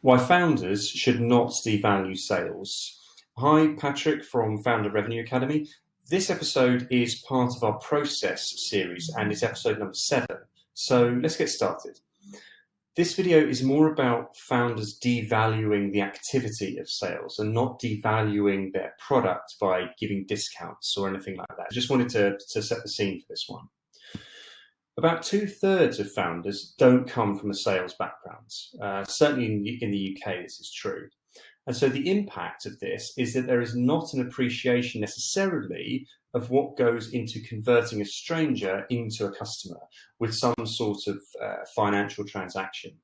Why founders should not devalue sales. Hi, Patrick from Founder Revenue Academy. This episode is part of our process series and it's episode number 7. So let's get started. This video is more about founders devaluing the activity of sales and not devaluing their product by giving discounts or anything like that. I just wanted to set the scene for this one. About 2/3 of founders don't come from a sales background. Certainly in the UK, this is true. And so the impact of this is that there is not an appreciation necessarily of what goes into converting a stranger into a customer with some sort of financial transaction.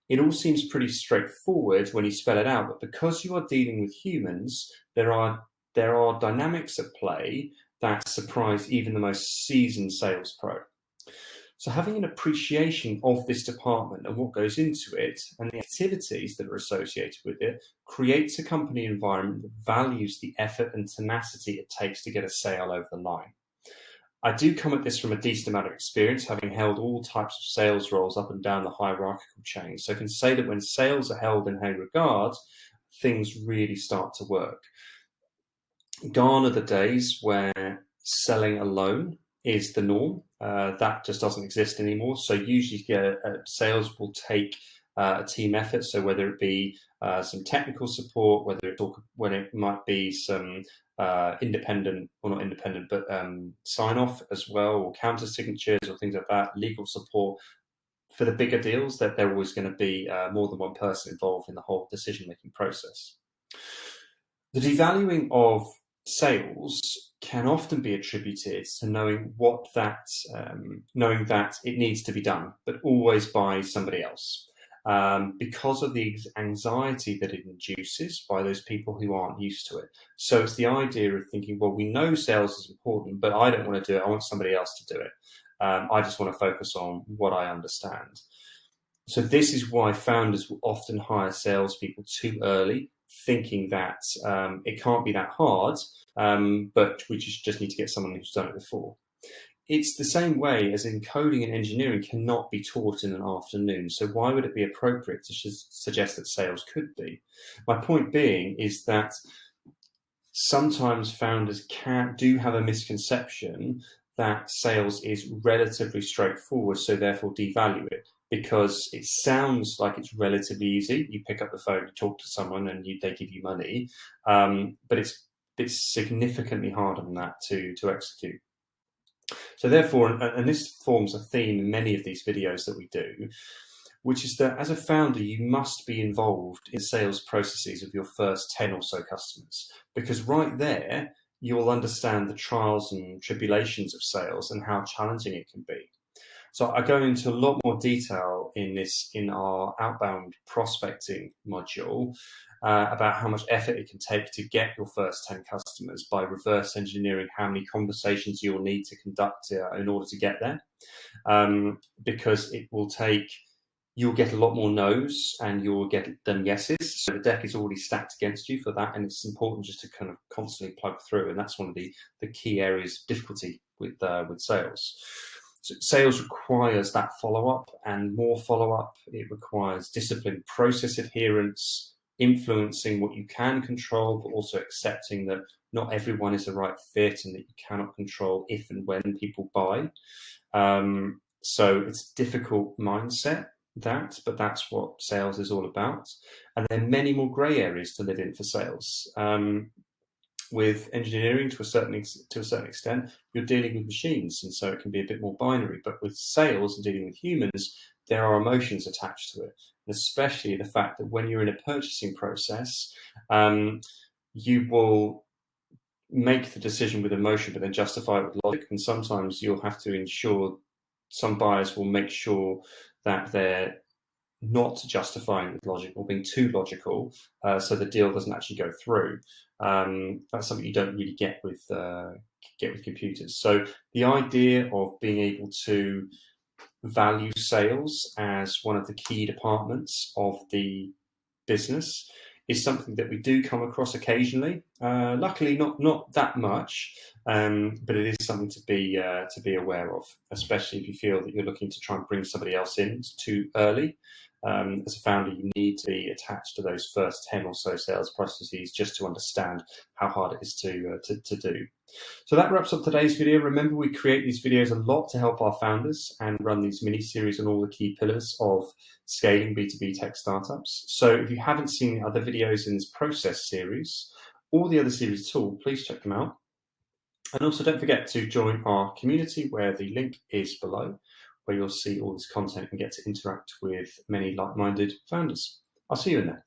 It all seems pretty straightforward when you spell it out, but because you are dealing with humans, there are dynamics at play that surprise even the most seasoned sales pro. So having an appreciation of this department and what goes into it and the activities that are associated with it creates a company environment that values the effort and tenacity it takes to get a sale over the line. I do come at this from a decent amount of experience, having held all types of sales roles up and down the hierarchical chain. So I can say that when sales are held in high regard, things really start to work. Gone are the days where selling alone is the norm. That just doesn't exist anymore. So usually sales will take a team effort. So whether it be some technical support, when it might be some independent, or not independent, but sign off as well, or counter signatures or things like that, legal support. For the bigger deals, that there always going to be more than one person involved in the whole decision-making process. The devaluing of sales can often be attributed to knowing that it needs to be done, but always by somebody else, because of the anxiety that it induces by those people who aren't used to it. So it's the idea of thinking, well, we know sales is important, but I don't want to do it. I want somebody else to do it. I just want to focus on what I understand. So this is why founders will often hire salespeople too early, thinking that it can't be that hard, but we just need to get someone who's done it before. It's the same way as in coding and engineering cannot be taught in an afternoon. So why would it be appropriate to suggest that sales could be? My point being is that sometimes founders do have a misconception that sales is relatively straightforward, so therefore devalue it, because it sounds like it's relatively easy. You pick up the phone, you talk to someone, and they give you money, but it's significantly harder than that to execute. So therefore, and this forms a theme in many of these videos that we do, which is that as a founder, you must be involved in sales processes of your first 10 or so customers, because right there, you'll understand the trials and tribulations of sales and how challenging it can be. So I go into a lot more detail in our outbound prospecting module about how much effort it can take to get your first 10 customers by reverse engineering how many conversations you'll need to conduct in order to get there. Because you'll get a lot more no's and you'll get them yeses. So the deck is already stacked against you for that. And it's important just to kind of constantly plug through. And that's one of the key areas of difficulty with sales. So sales requires that follow-up and more follow-up. It requires disciplined process adherence, influencing what you can control, but also accepting that not everyone is the right fit and that you cannot control if and when people buy. So it's a difficult mindset, but that's what sales is all about. And there are many more grey areas to live in for sales. With engineering, to a certain extent, you're dealing with machines, and so it can be a bit more binary. But with sales and dealing with humans, there are emotions attached to it, and especially the fact that when you're in a purchasing process, you will make the decision with emotion, but then justify it with logic. And sometimes you'll have to ensure some buyers will make sure that they're not justifying with logic or being too logical, so the deal doesn't actually go through. That's something you don't really get with computers. So the idea of being able to value sales as one of the key departments of the business is something that we do come across occasionally. Luckily, not that much, but it is something to be aware of, especially if you feel that you're looking to try and bring somebody else in too early. as a founder, you need to be attached to those first 10 or so sales processes just to understand how hard it is to do. So that wraps up today's video. Remember, we create these videos a lot to help our founders and run these mini-series on all the key pillars of scaling B2B tech startups. So if you haven't seen other videos in this process series, or the other series at all, please check them out. And also don't forget to join our community where the link is below, where you'll see all this content and get to interact with many like-minded founders. I'll see you in there.